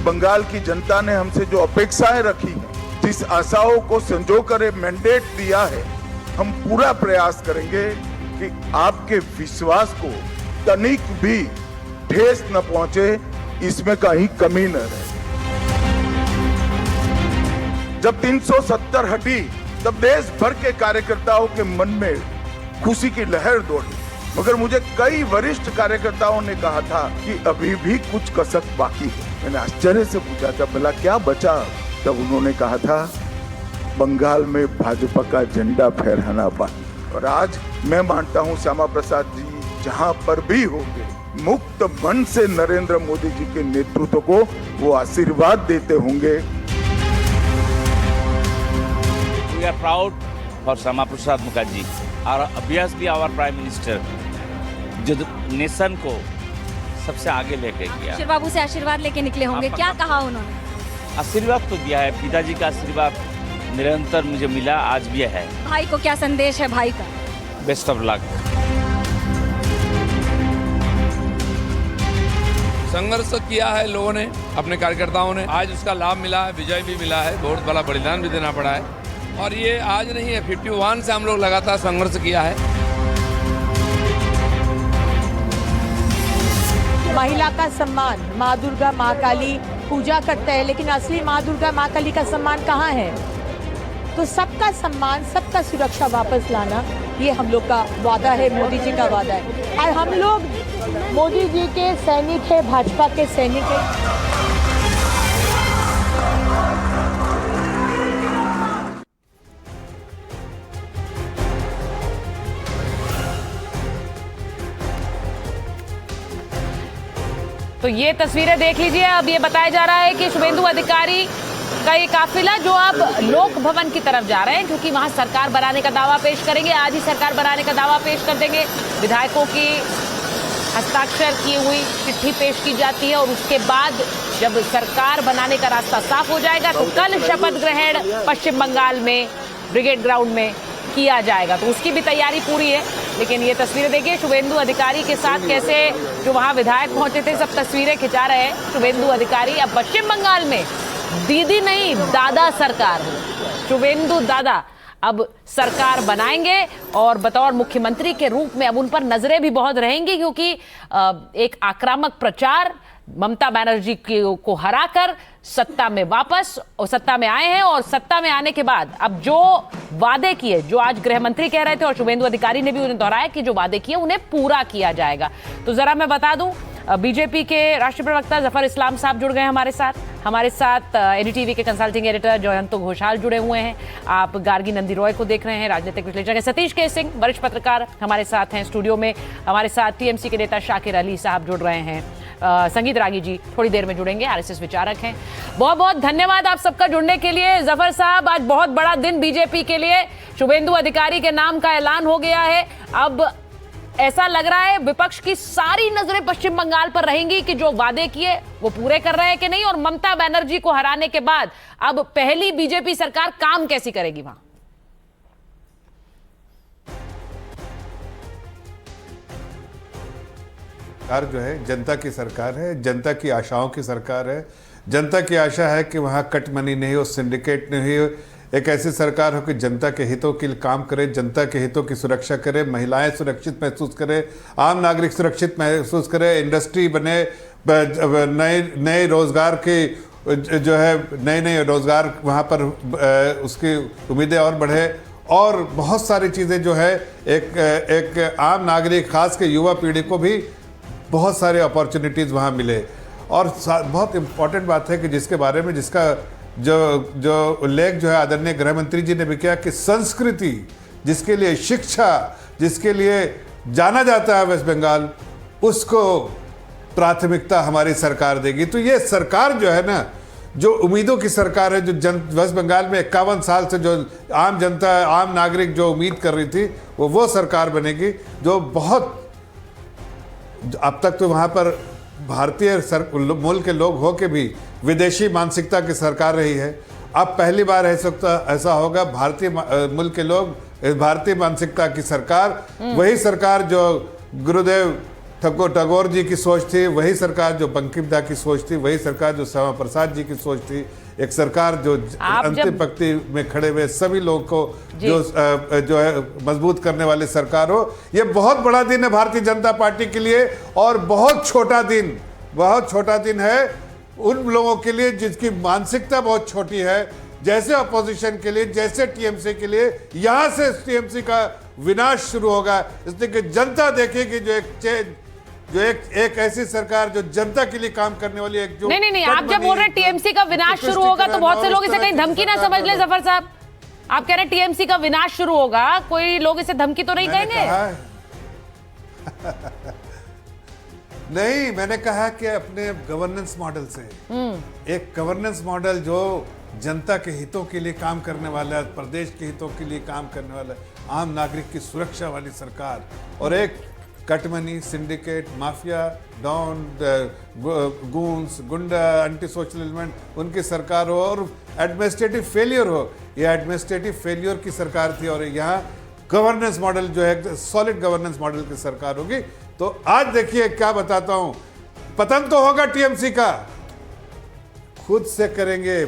बंगाल की जनता ने हमसे जो अपेक्षाएं रखी हैं, जिस आशाओं को संजोकर मैंडेट दिया है, हम पूरा प्रयास करेंगे कि आपके विश्वास को तनिक भी ठेस न पहुंचे, इसमें कहीं कमी न रहे। जब 370 हटी तब देश भर के कार्यकर्ताओं के मन में खुशी की लहर दौड़ी, मगर मुझे कई वरिष्ठ कार्यकर्ताओं ने कहा था कि अभी भी कुछ कसक बाकी है। मैंने आश्चर्य से पूछा था, भला क्या बचा? तब उन्होंने कहा था, बंगाल में भाजपा का झंडा फहराना बाकी। और आज मैं मानता हूं श्यामा प्रसाद जी जहां पर भी होंगे, मुक्त मन से नरेंद्र मोदी जी के नेतृत्व को वो आशीर्वाद देते होंगे। We are proud for Syama Prasad Mukherjee, obviously our Prime Minister, जो नेशन को सबसे आगे लेके गया। शेर बाबू से आशीर्वाद लेके निकले होंगे, क्या कहा उन्होंने? आशीर्वाद तो दिया है, पिताजी का आशीर्वाद निरंतर मुझे मिला, आज भी है। भाई को क्या संदेश है भाई का? Best of luck. संघर्ष किया है लोगों ने, अपने कार्यकर्ताओं ने, आज उसका लाभ मिला है, विजय भी मिला है, बहुत बड़ा बलिदान भी देना पड़ा है। और ये आज नहीं है, 51 से हम लोग लगातार संघर्ष किया है। महिला का सम्मान, माँ दुर्गा माँ काली पूजा करते हैं, लेकिन असली माँ दुर्गा माँ काली का सम्मान कहाँ है? तो सबका सम्मान, सबका सुरक्षा वापस लाना, ये हम लोग का वादा है, मोदी जी का वादा है। और हम लोग मोदी जी के सैनिक है, भाजपा के सैनिक है। तो ये तस्वीरें देख लीजिए। अब ये बताया जा रहा है कि शुभेंदु अधिकारी का ये काफिला जो अब लोक भवन की तरफ जा रहे हैं, क्योंकि वहां सरकार बनाने का दावा पेश करेंगे। आज ही सरकार बनाने का दावा पेश कर देंगे। विधायकों की हस्ताक्षर की हुई चिट्ठी पेश की जाती है और उसके बाद जब सरकार बनाने का रास्ता साफ हो जाएगा तो कल शपथ ग्रहण पश्चिम बंगाल में ब्रिगेड ग्राउंड में किया जाएगा। तो उसकी भी तैयारी पूरी है। लेकिन ये तस्वीरें देखिए, शुभेंदु अधिकारी के साथ कैसे जो वहां विधायक पहुंचे थे सब तस्वीरें खिंचा रहे हैं। शुभेंदु अधिकारी अब पश्चिम बंगाल में दीदी नहीं दादा सरकार हो, शुभेंदु दादा अब सरकार बनाएंगे और बतौर मुख्यमंत्री के रूप में अब उन पर नजरें भी बहुत रहेंगी, क्योंकि एक आक्रामक प्रचार ममता बनर्जी को हराकर सत्ता में वापस और सत्ता में आए हैं। और सत्ता में आने के बाद अब जो वादे किए, जो आज गृह मंत्री कह रहे थे और शुभेंदु अधिकारी ने भी उन्हें दोहराया कि जो वादे किए उन्हें पूरा किया जाएगा। तो जरा मैं बता दूं, बीजेपी के राष्ट्रीय प्रवक्ता जफर इस्लाम साहब जुड़ गए हमारे साथ एनडीटीवी के कंसल्टिंग एडिटर जयंत घोषाल जुड़े हुए हैं। आप गार्गी नंदी रॉय को देख रहे हैं, राजनीतिक विश्लेषक सतीश के सिंह वरिष्ठ पत्रकार हमारे साथ हैं स्टूडियो में। हमारे साथ टीएमसी के नेता शाकिर अली साहब जुड़ रहे हैं। संगीत रागी जी थोड़ी देर में जुड़ेंगे, आरएसएस विचारक हैं। बहुत बहुत धन्यवाद आप सबका जुड़ने के लिए। जफर साहब, आज बहुत बड़ा दिन बीजेपी के लिए, शुभेंदु अधिकारी के नाम का ऐलान हो गया है। अब ऐसा लग रहा है विपक्ष की सारी नजरें पश्चिम बंगाल पर रहेंगी कि जो वादे किए वो पूरे कर रहे हैं कि नहीं, और ममता बनर्जी को हराने के बाद अब पहली बीजेपी सरकार काम कैसी करेगी वहां। सरकार जो है जनता की सरकार है, जनता की आशाओं की सरकार है। जनता की आशा है कि वहाँ कट मनी नहीं हो, सिंडिकेट नहीं हो, एक ऐसी सरकार हो कि जनता के हितों के लिए काम करे, जनता के हितों की सुरक्षा करे, महिलाएं सुरक्षित महसूस करे, आम नागरिक सुरक्षित महसूस करे, इंडस्ट्री बने, नए रोजगार के जो है नए रोजगार वहाँ पर उसकी उम्मीदें और बढ़े, और बहुत सारी चीज़ें जो है एक आम नागरिक खास के युवा पीढ़ी को भी बहुत सारे अपॉर्चुनिटीज़ वहाँ मिले। और बहुत इम्पॉर्टेंट बात है कि जिसके बारे में जिसका जो उल्लेख जो है आदरणीय गृह मंत्री जी ने भी किया कि संस्कृति, जिसके लिए शिक्षा, जिसके लिए जाना जाता है वेस्ट बंगाल, उसको प्राथमिकता हमारी सरकार देगी। तो ये सरकार जो है ना, जो उम्मीदों की सरकार है, जो वेस्ट बंगाल में 51 साल से जो आम जनता, आम नागरिक जो उम्मीद कर रही थी, वो सरकार बनेगी। जो बहुत अब तक तो वहाँ पर भारतीय मूल के लोग हो के भी विदेशी मानसिकता की सरकार रही है। अब पहली बार ऐसा होगा भारतीय मूल के लोग, भारतीय मानसिकता की सरकार, वही सरकार जो गुरुदेव टैगोर जी की सोच थी, वही सरकार जो बंकिम दा की सोच थी, वही सरकार जो श्यामा प्रसाद जी की सोच थी। एक सरकार जो अंतिम पंक्ति में खड़े हुए सभी लोगों को जो है मजबूत करने वाली सरकार हो। ये बहुत बड़ा दिन है भारतीय जनता पार्टी के लिए और बहुत छोटा दिन है उन लोगों के लिए जिसकी मानसिकता बहुत छोटी है, जैसे अपोजिशन के लिए, जैसे टीएमसी के लिए। यहां से टीएमसी का विनाश शुरू होगा, इसलिए कि जनता देखेगी जो एक ऐसी सरकार जो जनता के लिए काम करने वाली एक जो नहीं, आप जब बोल रहे हैं टीएमसी का विनाश शुरू होगा तो बहुत से लोग इसे कहीं धमकी ना समझ ले। जफर साहब, आप कह रहे हैं टीएमसी का विनाश शुरू होगा, कोई लोग इसे धमकी तो नहीं कहेंगे? नहीं, मैंने कहा कि अपने गवर्नेंस मॉडल से एक गवर्नेंस मॉडल जो जनता के हितों के लिए काम करने वाला, प्रदेश के हितों के लिए काम करने वाला, आम नागरिक की सुरक्षा वाली सरकार, और एक cut money, syndicate, mafia, don, goons, गुंडा, एंटी सोशल एलिमेंट उनकी सरकार हो और एडमिनिस्ट्रेटिव फेलियर हो। यह एडमिनिस्ट्रेटिव फेलियर की सरकार थी और यहाँ गवर्नेंस मॉडल जो है सॉलिड गवर्नेंस मॉडल की सरकार होगी। तो आज देखिए क्या बताता हूं, पतन तो होगा टीएमसी का, खुद से करेंगे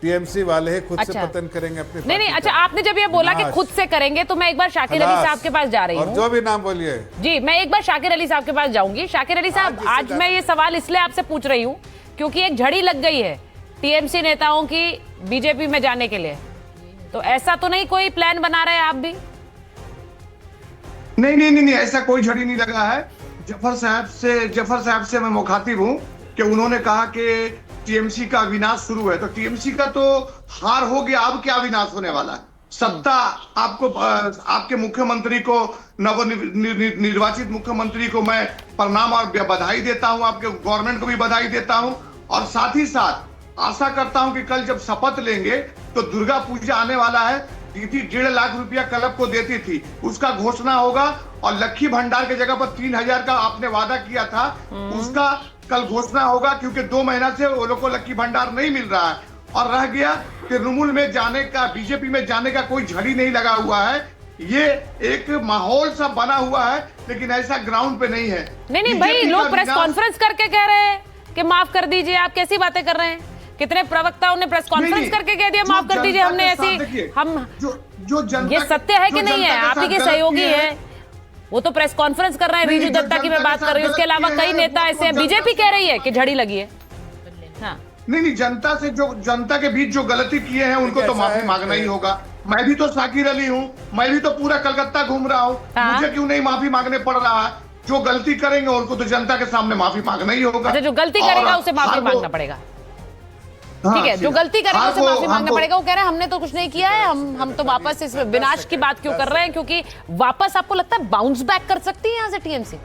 टीएमसी वाले, खुद से पतन करेंगे अपने। नहीं, अच्छा, आपने जब ये बोला कि खुद से करेंगे तो मैं एक बार शाकिर अली साहब के पास जा रही हूँ। और जो भी नाम बोलिए जी, मैं एक बार शाकिर अली साहब के पास जाऊंगी। शाकिर अली साहब, आज मैं ये सवाल इसलिए आपसे पूछ रही हूँ क्योंकि एक झड़ी लग गई है टीएमसी नेताओं की बीजेपी में जाने के लिए, तो ऐसा तो नहीं कोई प्लान बना रहे आप भी? नहीं, ऐसा कोई झड़ी नहीं लगा है। जफर साहब से मैं मुखातिब हूँ कि उन्होंने कहा कि टीएमसी का विनाश शुरू है, तो टीएमसी का तो हार हो गया, अब क्या विनाश होने वाला है? सत्ता आपके मुख्यमंत्री को, नवनिर्वाचित मुख्यमंत्री को मैं प्रणाम और बधाई देता हूं, आपके गवर्नमेंट को भी बधाई देता हूं और साथ ही साथ आशा करता हूं कि कल जब शपथ लेंगे तो दुर्गा पूजा आने वाला है। दीदी 1.5 लाख रुपया क्लब को देती थी, उसका घोषणा होगा और लक्ष्मी भंडार की जगह पर 3000 का आपने वादा किया था, उसका कल घोषणा होगा, क्योंकि 2 महीना से वो लोग को लक्ष्मी भंडार नहीं मिल रहा है। और रह गया कि तृणमूल में जाने का, बीजेपी में जाने का कोई झड़ी नहीं लगा हुआ है, ये एक माहौल सा बना हुआ है, लेकिन ऐसा ग्राउंड पे नहीं है। नहीं भाई, लोग प्रेस कॉन्फ्रेंस करके कह रहे हैं कि माफ कर दीजिए। आप कैसी बातें कर रहे हैं? कितने प्रवक्ताओं ने प्रेस कॉन्फ्रेंस करके कह दिया माफ कर दीजिए, हमने ऐसी हम जो ये सत्य है कि नहीं है? आप ही के सहयोगी है, वो तो प्रेस कॉन्फ्रेंस कर रहे हैं। रीजू दत्ता की मैं बात कर रही हूँ, उसके अलावा कई नेता ऐसे हैं। बीजेपी कह रही है कि झड़ी लगी है। हाँ, नहीं, जनता के बीच जो गलती किए हैं उनको तो माफी मांगना ही होगा। मैं भी तो शाकिर अली हूँ, मैं भी तो पूरा कलकत्ता घूम रहा हूँ, मुझे क्यों नहीं माफी मांगने पड़ रहा है? जो गलती करेंगे उनको तो जनता के सामने माफी मांगना ही होगा। अच्छा, जो गलती करेगा उसे माफी मांगना पड़ेगा, ठीक है? जो गलती करेगा उसे माफी मांगना पड़ेगा। वो कह रहे हैं हमने तो कुछ नहीं किया है, हम तो वापस इस विनाश की बात क्यों कर रहे हैं? क्योंकि वापस आपको लगता है बाउंस बैक कर सकती है यहाँ से टीएमसी?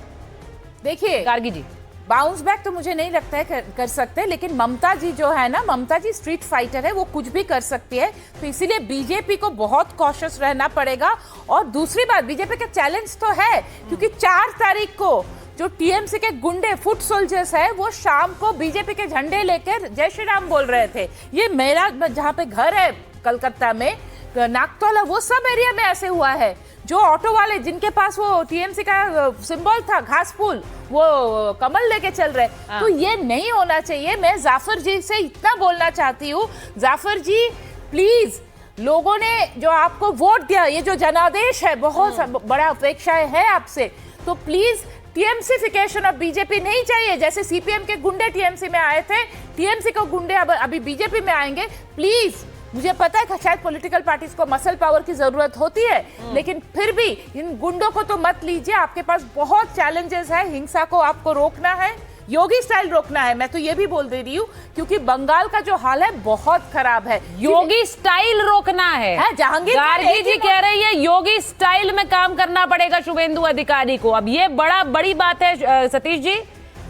देखिए गार्गी जी, बाउंस बैक तो मुझे नहीं लगता है कर सकते, लेकिन ममता जी जो है ना, ममता जी स्ट्रीट फाइटर है, वो कुछ भी कर सकती है। तो इसीलिए बीजेपी को बहुत कॉशियस रहना पड़ेगा। और दूसरी बात, बीजेपी का चैलेंज तो है, क्योंकि 4 तारीख को जो टीएमसी के गुंडे, फुट सोल्जर्स है, वो शाम को बीजेपी के झंडे लेकर जय श्री राम बोल रहे थे। ये मेरा जहाँ पे घर है कलकत्ता में, नागतौला, वो सब एरिया में ऐसे हुआ है। जो ऑटो वाले जिनके पास वो टीएमसी का सिंबल था, घास फूल, वो कमल लेके चल रहे। तो ये नहीं होना चाहिए। मैं जाफर जी से इतना बोलना चाहती हूँ, जाफर जी प्लीज, लोगों ने जो आपको वोट दिया, ये जो जनादेश है, बहुत बड़ा अपेक्षाएं है आपसे, तो प्लीज टीएमसीफिकेशन ऑफ बीजेपी नहीं चाहिए। जैसे सीपीएम के गुंडे टीएमसी में आए थे, टीएमसी को गुंडे अभी बीजेपी में आएंगे। प्लीज, मुझे पता है कि शायद पॉलिटिकल पार्टीज को मसल पावर की जरूरत होती है, लेकिन फिर भी इन गुंडों को तो मत लीजिए। आपके पास बहुत चैलेंजेस है, हिंसा को आपको रोकना है, योगी स्टाइल रोकना है। मैं तो ये भी बोल दे रही हूँ, क्योंकि बंगाल का जो हाल है बहुत खराब है। योगी स्टाइल रोकना है। जहांगीर गार्गी जी कह रही है योगी स्टाइल में काम करना पड़ेगा शुभेंदु अधिकारी को। अब ये बड़ी बात है। सतीश जी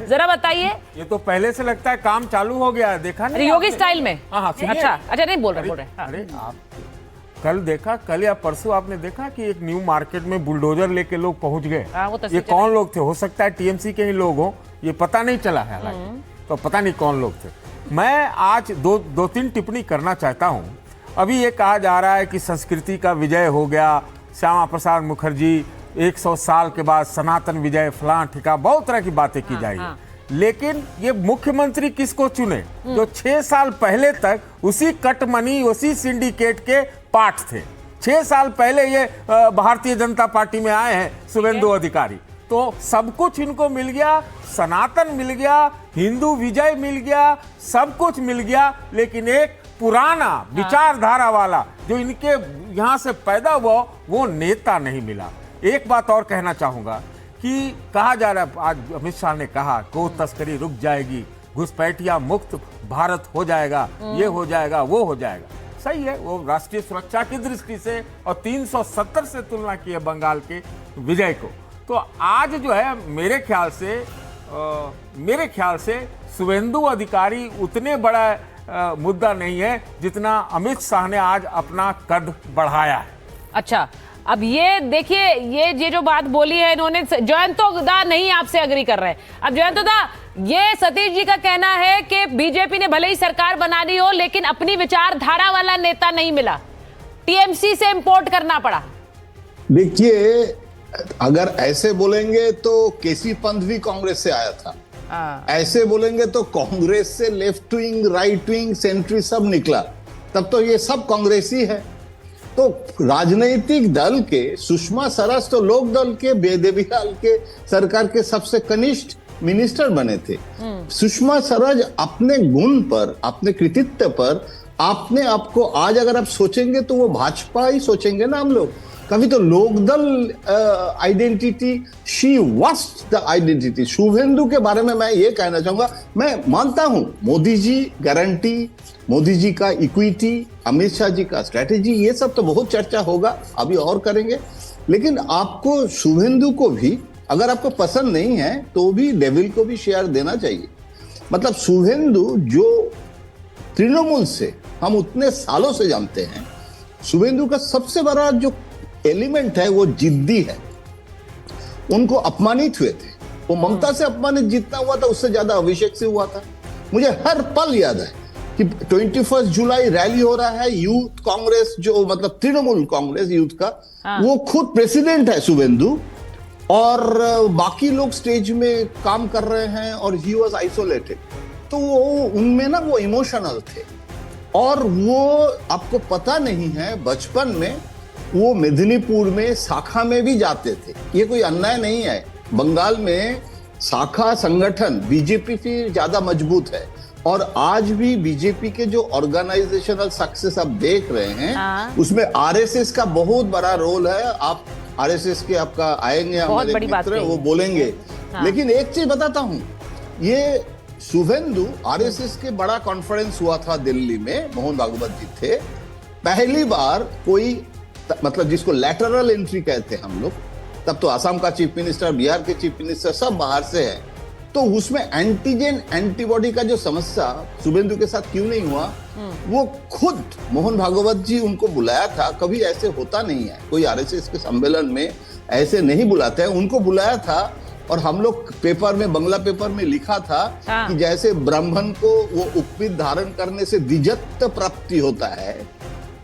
जरा बताइए। ये तो पहले से लगता है काम चालू हो गया है, देखा नहीं? योगी स्टाइल में? हाँ, अच्छा, नहीं बोल रहे। अरे आप कल या परसों आपने देखा कि एक न्यू मार्केट में बुलडोजर लेके लोग पहुंच गए। ये कौन लोग थे? हो सकता है टीएमसी के ही लोग हो, ये पता नहीं चला है, हालांकि तो पता नहीं कौन लोग थे। मैं आज दो तीन टिप्पणी करना चाहता हूँ। अभी ये कहा जा रहा है कि संस्कृति का विजय हो गया, श्यामा प्रसाद मुखर्जी 100 साल के बाद सनातन विजय फलां ठिका बहुत तरह की बातें की जाएगी, लेकिन ये मुख्यमंत्री किसको चुने जो 6 साल पहले तक उसी कटमनी उसी सिंडिकेट के पार्ट थे। 6 साल पहले ये भारतीय जनता पार्टी में आए हैं शुभेंदु अधिकारी, तो सब कुछ इनको मिल गया, सनातन मिल गया, हिंदू विजय मिल गया, सब कुछ मिल गया, लेकिन एक पुराना विचारधारा वाला जो इनके यहाँ से पैदा हुआ वो नेता नहीं मिला। एक बात और कहना चाहूंगा कि कहा जा रहा है, आज अमित शाह ने कहा गो तस्करी रुक जाएगी, घुसपैठिया मुक्त भारत हो जाएगा, ये हो जाएगा, वो हो जाएगा। सही है, वो राष्ट्रीय सुरक्षा की दृष्टि से और 370 से तुलना की है बंगाल के विजय को। तो आज जो है मेरे ख्याल से शुभेंदु अधिकारी उतने बड़ा मुद्दा नहीं है जितना अमित शाह ने आज अपना कद बढ़ाया है। अच्छा, अब ये देखिए, ये जो बात बोली है इन्होंने, जयंतो दा नहीं आपसे अग्री कर रहे हैं। अब जयंतो दा, ये सतीश जी का कहना है कि बीजेपी ने भले ही सरकार बना दी हो लेकिन अपनी विचारधारा वाला नेता नहीं मिला, टीएमसी से इंपोर्ट करना पड़ा। देखिए, अगर ऐसे बोलेंगे तो केसी पंत भी कांग्रेस से आया था, ऐसे बोलेंगे तो कांग्रेस से लेफ्ट विंग, राइट विंग, सेंट्री सब निकला, तब तो ये सब कांग्रेसी है। तो राजनीतिक दल के सुषमा स्वराज तो लोक दल के बेदेवियाल के सरकार के सबसे कनिष्ठ मिनिस्टर बने थे। सुषमा स्वराज अपने गुण पर, अपने कृतित्व पर, अपने आप को आज अगर आप सोचेंगे तो वो भाजपा ही सोचेंगे ना हम लोग। कभी तो Lokdal identity, she was the identity. Suvendu के बारे में मैं ये कहना चाहूंगा, मैं मानता हूं मोदी जी गारंटी, मोदी जी का इक्विटी, अमित शाह जी का स्ट्रेटेजी, ये सब तो बहुत चर्चा होगा, अभी और करेंगे। लेकिन आपको शुभेंदु को भी अगर आपको पसंद नहीं है तो भी डेविल को भी शेयर देना चाहिए। मतलब शुभेंदु जो तृणमूल से हम उतने सालों से जानते हैं, शुभेंदु का सबसे बड़ा जो एलिमेंट है वो जिद्दी है। उनको अपमानित हुए थे, वो ममता से अपमानित जितना हुआ था उससे ज्यादा अभिषेक से हुआ था। मुझे हर पल याद है कि 21 जुलाई रैली हो रहा है, यूथ कांग्रेस जो मतलब तृणमूल कांग्रेस यूथ का, वो खुद प्रेसिडेंट है शुभेंदु, और बाकी लोग स्टेज में काम कर रहे हैं और ही वॉज आइसोलेटेड। तो वो उनमें ना वो इमोशनल थे, और वो आपको पता नहीं है बचपन में वो मेदिनीपुर में शाखा में भी जाते थे। ये कोई अन्याय नहीं है, बंगाल में शाखा संगठन बीजेपी से ज्यादा मजबूत है, और आज भी बीजेपी के जो ऑर्गेनाइजेशनल सक्सेस आप देख रहे हैं उसमें आरएसएस का बहुत बड़ा रोल है। आप आरएसएस के आपका आएंगे हमारे मित्र, वो बोलेंगे। लेकिन एक चीज बताता हूं, ये शुभेंदु आरएसएस के बड़ा कॉन्फ्रेंस हुआ था दिल्ली में, मोहन भागवत जी थे, पहली बार कोई मतलब जिसको लैटरल एंट्री कहते हैं हम लोग, तब तो असम का चीफ मिनिस्टर, बिहार के चीफ मिनिस्टर सब बाहर से है, तो उसमें एंटीजन एंटीबॉडी का जो समस्या शुभेंदु के साथ क्यों नहीं हुआ, वो खुद मोहन भागवत जी उनको बुलाया था। कभी ऐसे होता नहीं है, कोई आरएसएस के सम्मेलन में ऐसे नहीं बुलाते हैं, उनको बुलाया था। और हम लोग पेपर में, बंगला पेपर में लिखा था कि जैसे ब्राह्मण को वो उपवीत धारण करने से द्विजत्व प्राप्ति होता है,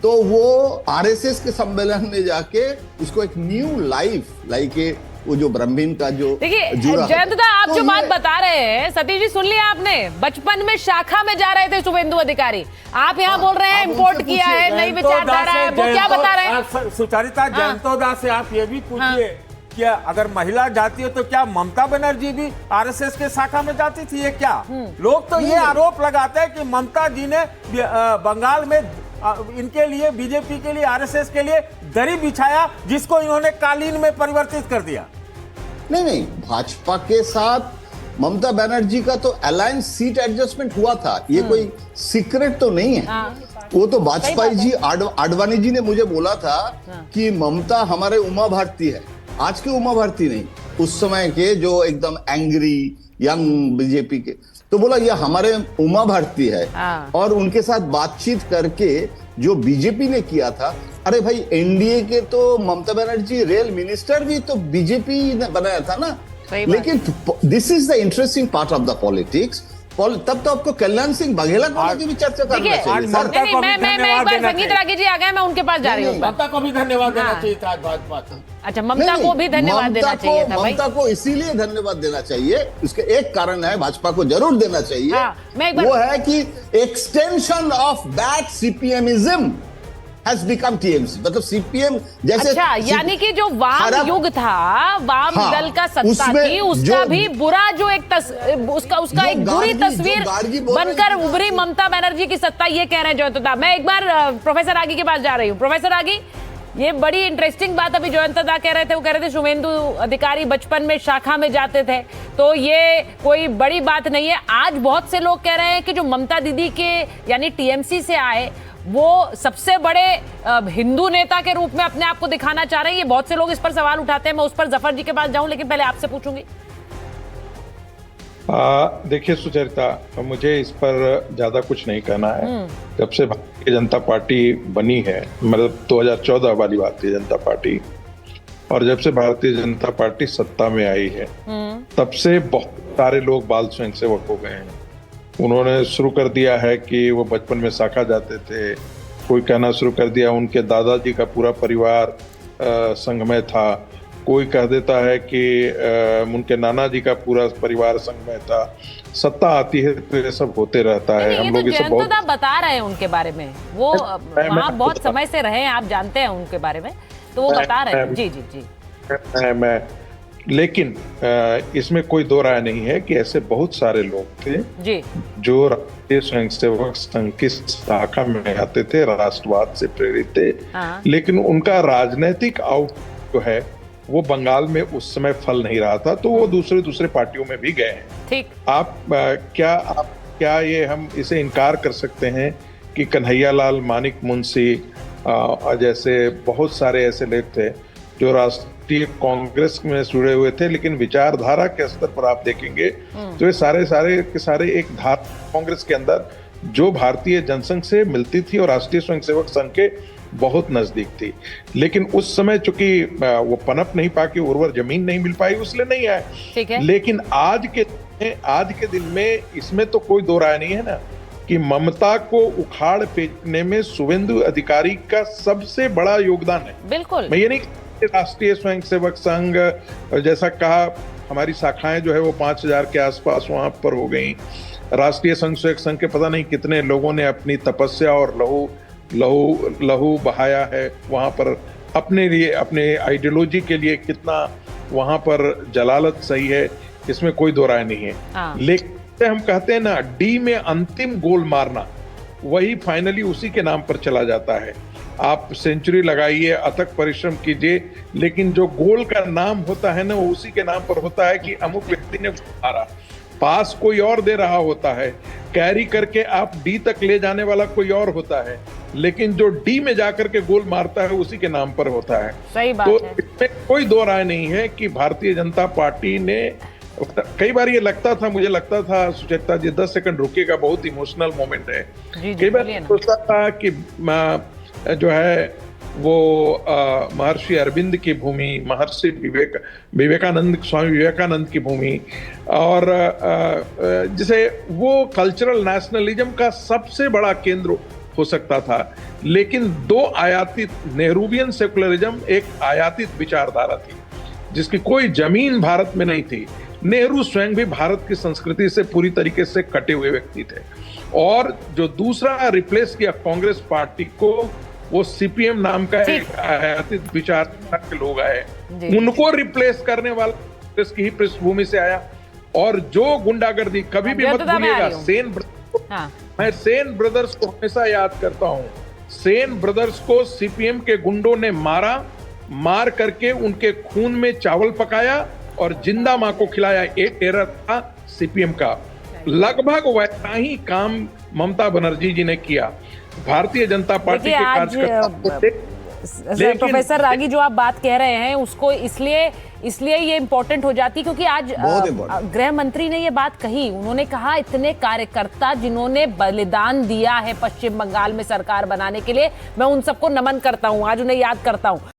तो वो आरएसएस के सम्मेलन में जाके उसको एक न्यू लाइफ लाइक वो जो ब्राह्मण का जो देखिए जयंतदा, आप जो बात बता रहे हैं, सतीश जी सुन लिया आपने, बचपन में शाखा में जा रहे थे शुभेंदु अधिकारी, आप यहाँ बोल रहे हैं इंपोर्ट किया है, नई विचारधारा है, वो क्या बता रहे हैं? सुचारिता, जयंतोदा से आप ये भी पूछिए कि अगर महिला जाती है तो क्या ममता बनर्जी भी आरएसएस के शाखा में जाती थी? ये क्या लोग तो ये आरोप लगाते हैं कि ममता जी ने बंगाल में इनके लिए, बीजेपी के लिए, आरएसएस के लिए दरी बिछाया, जिसको इन्होंने कालीन में परिवर्तित कर दिया। नहीं, भाजपा के साथ ममता बनर्जी का तो अलायंस सीट एडजस्टमेंट हुआ था, ये कोई सीक्रेट तो नहीं है। वो तो वाजपेयी जी, आडवाणी जी ने मुझे बोला था कि ममता हमारे उमा भारती है, आज के उमा भारती नहीं, उस समय के जो एकदम एंग्री यंग बीजेपी के, तो बोला ये हमारे उमा भारती है। और उनके साथ बातचीत करके जो बीजेपी ने किया था, अरे भाई एनडीए के तो ममता बनर्जी रेल मिनिस्टर भी तो बीजेपी ने बनाया था ना। लेकिन this is the interesting part of the politics, तब तो आपको कल्याण सिंह बघेला को की भी चर्चा करना देखिए, चाहिए सर। नहीं, नहीं, मैं एक बार संगीत रागी जी आ गए, मैं उनके पास जा रही हूँ। ममता को भी धन्यवाद देना चाहिए था आज भाजपा को। अच्छा, ममता को भी धन्यवाद देना चाहिए था भाई। ममता को इसीलिए धन्यवाद देना चाहिए, उसके एक कारण है, भाजपा को जरूर देना चाहिए। मैं एक बार वो है कि extension of that CPMism has become TMC, मतलब सीपीएम जैसे। अच्छा, यानी कि जो वाम युग था, वाम दल का सत्ता थी, उसका भी बुरा जो एक उसका एक बुरी तस्वीर बनकर उभरी ममता बनर्जी की सत्ता, ये कह रहे हैं जयंतदा। मैं एक बार प्रोफेसर आगी के पास जा रही हूँ। प्रोफेसर आगी, ये बड़ी इंटरेस्टिंग बात अभी जयंतदा कह रहे थे। वो कह रहे थे शुभेंदु अधिकारी बचपन में शाखा में जाते थे, तो ये कोई बड़ी बात नहीं है। आज बहुत से लोग कह रहे हैं कि जो ममता दीदी के यानी टीएमसी से आए, वो सबसे बड़े हिंदू नेता के रूप में अपने आप को दिखाना चाह रहे हैं। ये बहुत से लोग इस पर सवाल उठाते हैं। मैं उस पर जफर जी के पास जाऊं, लेकिन पहले आपसे पूछूंगी। देखिए सुचरिता, मुझे इस पर ज्यादा कुछ नहीं कहना है। जब से भारतीय जनता पार्टी बनी है, मतलब 2014 वाली भारतीय जनता पार्टी, और जब से भारतीय जनता पार्टी सत्ता में आई है, तब से बहुत सारे लोग बाल स्वयंसेवक हो गए हैं। उन्होंने शुरू कर दिया है कि वो बचपन में शाखा जाते थे, कोई कहना शुरू कर दिया उनके दादाजी का पूरा परिवार संघ में था, कोई कह देता है कि उनके नाना जी का पूरा परिवार संघ में था। सत्ता आती है तो ये सब होते रहता है। हम लोग इसे बहुत बता रहे हैं उनके बारे में, वो वहाँ बहुत समय से रहे हैं, आप जानते हैं उनके बारे में, तो वो बता रहे हैं। जी जी जी। मैं लेकिन इसमें कोई दो राय नहीं है कि ऐसे बहुत सारे लोग थे जी, जो राष्ट्रीय स्वयंसेवक संघ की शाखा में आते थे, राष्ट्रवाद से प्रेरित थे, लेकिन उनका राजनीतिक आउट जो है वो बंगाल में उस समय फल नहीं रहा था, तो वो दूसरे पार्टियों में भी गए हैं। ठीक, आप क्या ये हम इसे इनकार कर सकते हैं कि कन्हैयालाल मानिक मुंशी जैसे बहुत सारे ऐसे लोग थे जो राष्ट्रीय कांग्रेस में जुड़े हुए थे, लेकिन विचारधारा के स्तर पर आप देखेंगे तो ये सारे एक धारा कांग्रेस के अंदर जो भारतीय जनसंघ से मिलती थी और राष्ट्रीय स्वयंसेवक संघ के बहुत नजदीक थी। लेकिन उस समय चूंकि वो पनप नहीं पाके, उर्वर जमीन नहीं मिल पाई, इसलिए नहीं आए। ठीक है। लेकिन आज के दिन में इसमें तो कोई दो राय नहीं है ना कि ममता को उखाड़ फेंकने में शुभेंदु अधिकारी का सबसे बड़ा योगदान है। बिल्कुल, मैं ये नहीं, राष्ट्रीय स्वयंसेवक संघ जैसा कहा, हमारी शाखाएं जो है वो 5000 के आसपास वहां पर हो गई। राष्ट्रीय स्वयंसेवक संघ के पता नहीं कितने लोगों ने अपनी तपस्या और लहू बहाया है वहां पर, अपने लिए, अपने आइडियोलॉजी के लिए कितना वहां पर जलालत सही है, इसमें कोई दो राय नहीं है। लेकिन हम कहते हैं ना, डी में अंतिम गोल मारना, वही फाइनली उसी के नाम पर चला जाता है। आप सेंचुरी लगाइए, अथक परिश्रम कीजिए, लेकिन जो गोल का नाम होता है ना, वो उसी के नाम पर होता है कि अमुक व्यक्ति ने मारा, पास कोई और दे रहा होता है, कैरी करके आप डी तक ले जाने वाला कोई और होता है, लेकिन जो डी में जाकर के गोल मारता है उसी के नाम पर होता है। सही बात तो है। इसमें कोई दो राय नहीं है कि भारतीय जनता पार्टी ने, कई बार ये लगता था, मुझे लगता था सुचेता जी 10 सेकंड रुकिएगा, बहुत इमोशनल मोमेंट है। कई बार सोचता था कि जो है वो महर्षि अरविंद की भूमि, महर्षि विवेकानंद, स्वामी विवेकानंद की भूमि, और जिसे वो कल्चरल नेशनलिज्म का सबसे बड़ा केंद्र हो सकता था। लेकिन दो आयातित, नेहरूवियन सेकुलरिज्म एक आयातित विचारधारा थी जिसकी कोई जमीन भारत में नहीं थी। नेहरू स्वयं भी भारत की संस्कृति से पूरी तरीके से कटे हुए व्यक्ति थे। और जो दूसरा रिप्लेस किया कांग्रेस पार्टी को, वो सीपीएम नाम का एक आयातित विचारधारा के लोग आए, उनको रिप्लेस करने वाला कांग्रेस की ही पृष्ठभूमि से आया। और जो गुंडागर्दी, कभी भी मत भूलिएगा, मैं सेन ब्रदर्स को हमेशा याद करता हूं। सेन ब्रदर्स को सीपीएम के गुंडों ने मार करके उनके खून में चावल पकाया और जिंदा मां को खिलाया। एक टेरर था सीपीएम का। लगभग वैसा ही काम ममता बनर्जी जी ने किया। भारतीय जनता पार्टी के कार्यकर्ता, प्रोफेसर रागी जो आप बात कह रहे हैं उसको इसलिए ये इम्पोर्टेंट हो जाती, क्योंकि आज गृह मंत्री ने ये बात कही। उन्होंने कहा इतने कार्यकर्ता जिन्होंने बलिदान दिया है पश्चिम बंगाल में सरकार बनाने के लिए, मैं उन सबको नमन करता हूं, आज उन्हें याद करता हूं।